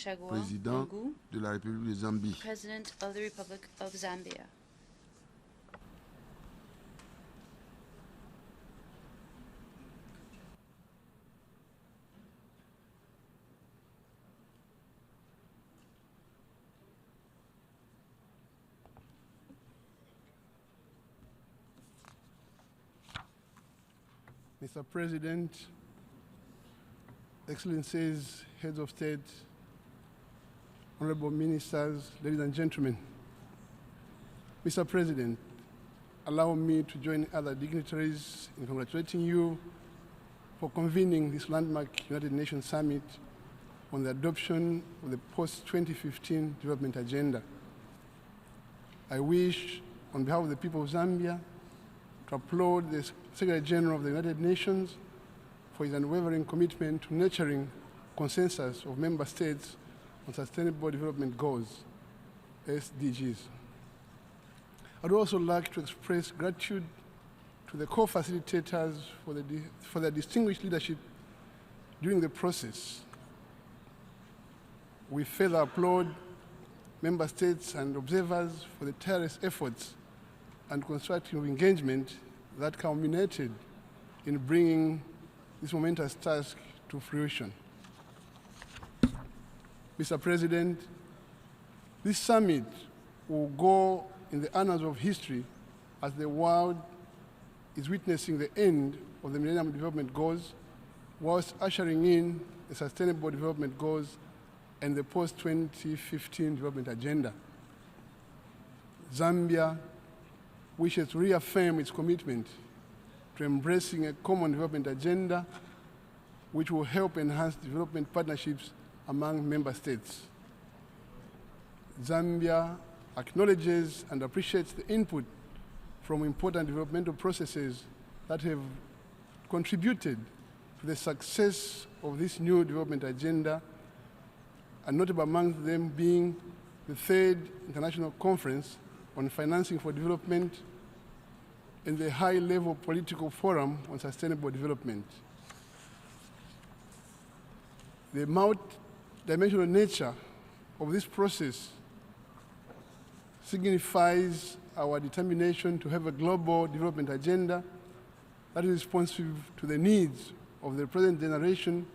président de la République de Zambie. President of the Republic of Zambia. Mr. President, Excellencies, Heads of State, Honorable Ministers, ladies and gentlemen. Mr. President, allow me to join other dignitaries in congratulating you for convening this landmark United Nations Summit on the adoption of the post-2015 development agenda. I wish, on behalf of the people of Zambia, to applaud the Secretary General of the United Nations for his unwavering commitment to nurturing consensus of member states on Sustainable Development Goals, SDGs. I'd also like to express gratitude to the co-facilitators for their distinguished leadership during the process. We further applaud member states and observers for the tireless efforts and constructive engagement that culminated in bringing this momentous task to fruition. Mr. President, this summit will go in the annals of history as the world is witnessing the end of the Millennium Development Goals whilst ushering in the Sustainable Development Goals and the post-2015 development agenda. Zambia wishes to reaffirm its commitment to embracing a common development agenda which will help enhance development partnerships among member states. Zambia acknowledges and appreciates the input from important developmental processes that have contributed to the success of this new development agenda, and notable among them being the third International Conference on Financing for Development and the High-Level Political Forum on Sustainable Development. The multi-dimensional nature of this process signifies our determination to have a global development agenda that is responsive to the needs of the present generation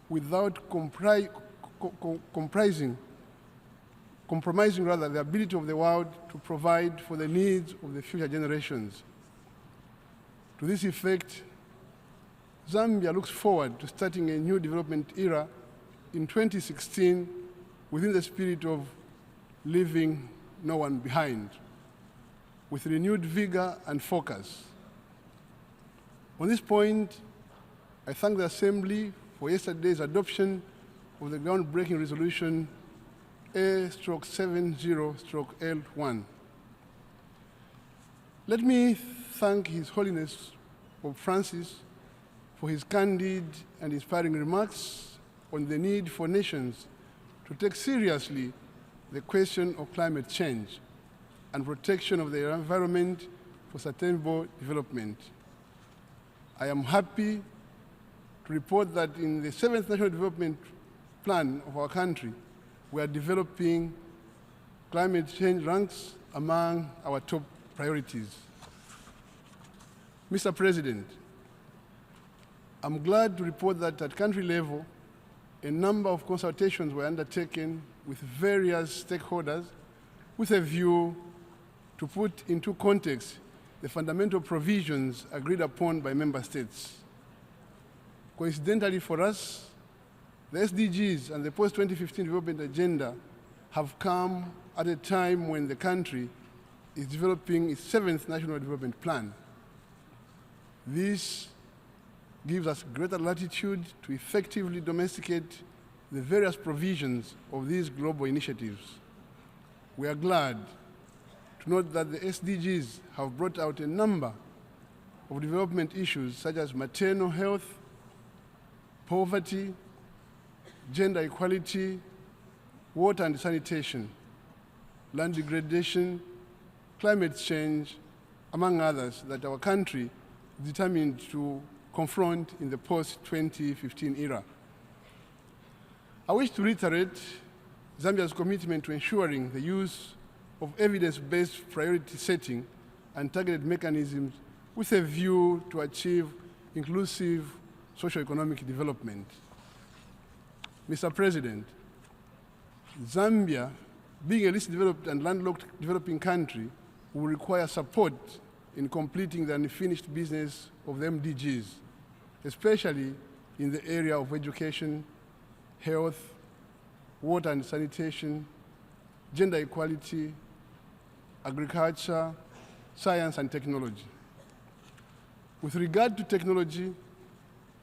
without compromising the ability of the world to provide for the needs of the future generations. To this effect, Zambia looks forward to starting a new development era in 2016 within the spirit of leaving no one behind, with renewed vigor and focus. On this point, I thank the Assembly for yesterday's adoption of the groundbreaking resolution A/70/L1. Let me thank His Holiness Pope Francis for his candid and inspiring remarks on the need for nations to take seriously the question of climate change and protection of the environment for sustainable development. I am happy to report that in the 7th National Development Plan of our country, we are developing climate change ranks among our top priorities. Mr. President, I'm glad to report that at country level, a number of consultations were undertaken with various stakeholders with a view to put into context the fundamental provisions agreed upon by member states. Coincidentally for us, the SDGs and the post-2015 development agenda have come at a time when the country is developing its 7th National Development Plan. This gives us greater latitude to effectively domesticate the various provisions of these global initiatives. We are glad to note that the SDGs have brought out a number of development issues such as maternal health, poverty, gender equality, water and sanitation, land degradation, climate change, among others, that our country is determined to confront in the post-2015 era. I wish to reiterate Zambia's commitment to ensuring the use of evidence-based priority setting and targeted mechanisms with a view to achieve inclusive socio-economic development. Mr. President, Zambia, being a least developed and landlocked developing country, will require support in completing the unfinished business of the MDGs, especially in the area of education, health, water and sanitation, gender equality, agriculture, science and technology. With regard to technology,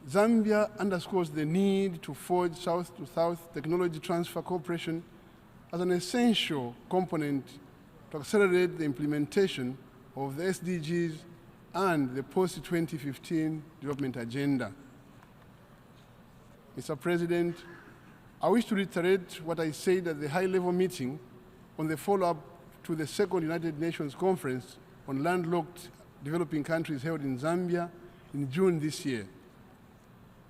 Zambia underscores the need to forge South-to-South technology transfer cooperation as an essential component to accelerate the implementation of the SDGs and the post-2015 development agenda. Mr. President, I wish to reiterate what I said at the high-level meeting on the follow-up to the second United Nations Conference on landlocked developing countries held in Zambia in June this year,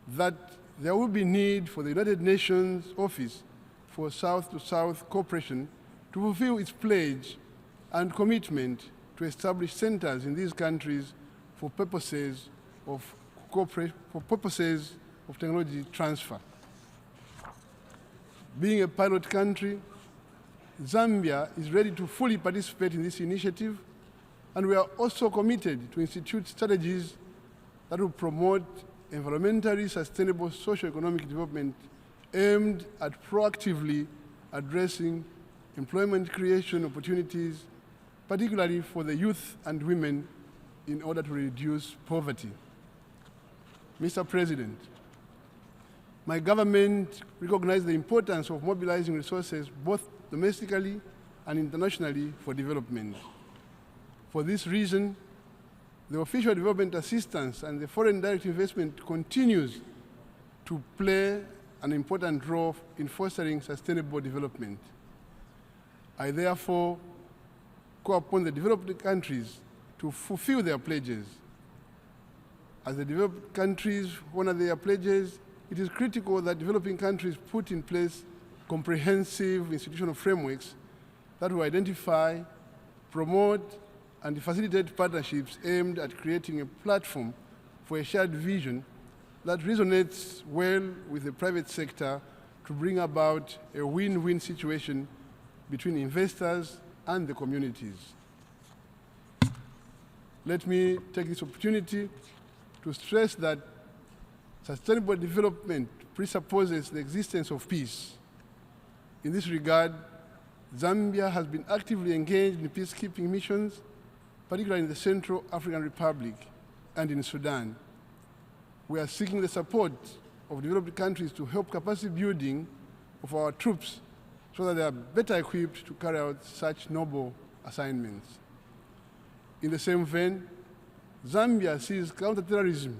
that there will be need for the United Nations Office for South-to-South cooperation to fulfill its pledge and commitment to establish centers in these countries for purposes of technology transfer. Being a pilot country, Zambia is ready to fully participate in this initiative, and we are also committed to institute strategies that will promote environmentally sustainable socio-economic development aimed at proactively addressing employment creation opportunities, particularly for the youth and women, in order to reduce poverty. Mr. President, my government recognizes the importance of mobilizing resources both domestically and internationally for development. For this reason, the official development assistance and the foreign direct investment continues to play an important role in fostering sustainable development. I therefore call upon the developed countries to fulfill their pledges. As the developed countries honor their pledges, it is critical that developing countries put in place comprehensive institutional frameworks that will identify, promote, and facilitate partnerships aimed at creating a platform for a shared vision that resonates well with the private sector to bring about a win-win situation between investors and the communities. Let me take this opportunity to stress that sustainable development presupposes the existence of peace. In this regard, Zambia has been actively engaged in peacekeeping missions, particularly in the Central African Republic and in Sudan. We are seeking the support of developed countries to help capacity building of our troops so that they are better equipped to carry out such noble assignments. In the same vein, Zambia sees counterterrorism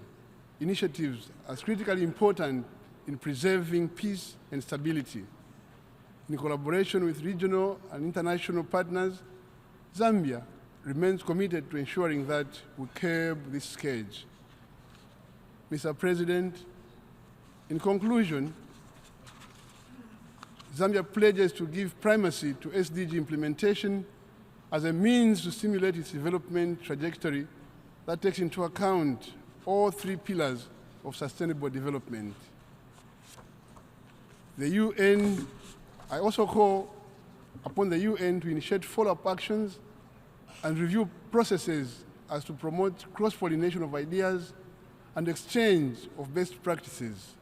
initiatives as critically important in preserving peace and stability. In collaboration with regional and international partners, Zambia remains committed to ensuring that we curb this scourge. Mr. President, in conclusion, Zambia pledges to give primacy to SDG implementation as a means to stimulate its development trajectory that takes into account all three pillars of sustainable development. I also call upon the UN to initiate follow-up actions and review processes as to promote cross-pollination of ideas and exchange of best practices.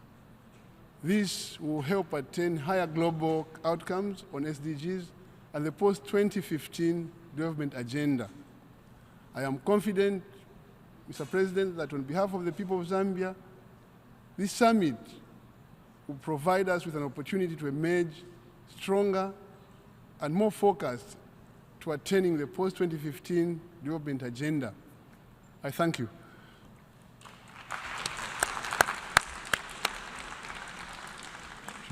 This will help attain higher global outcomes on SDGs and the post-2015 development agenda. I am confident, Mr. President, that on behalf of the people of Zambia, this summit will provide us with an opportunity to emerge stronger and more focused to attaining the post-2015 development agenda. I thank you.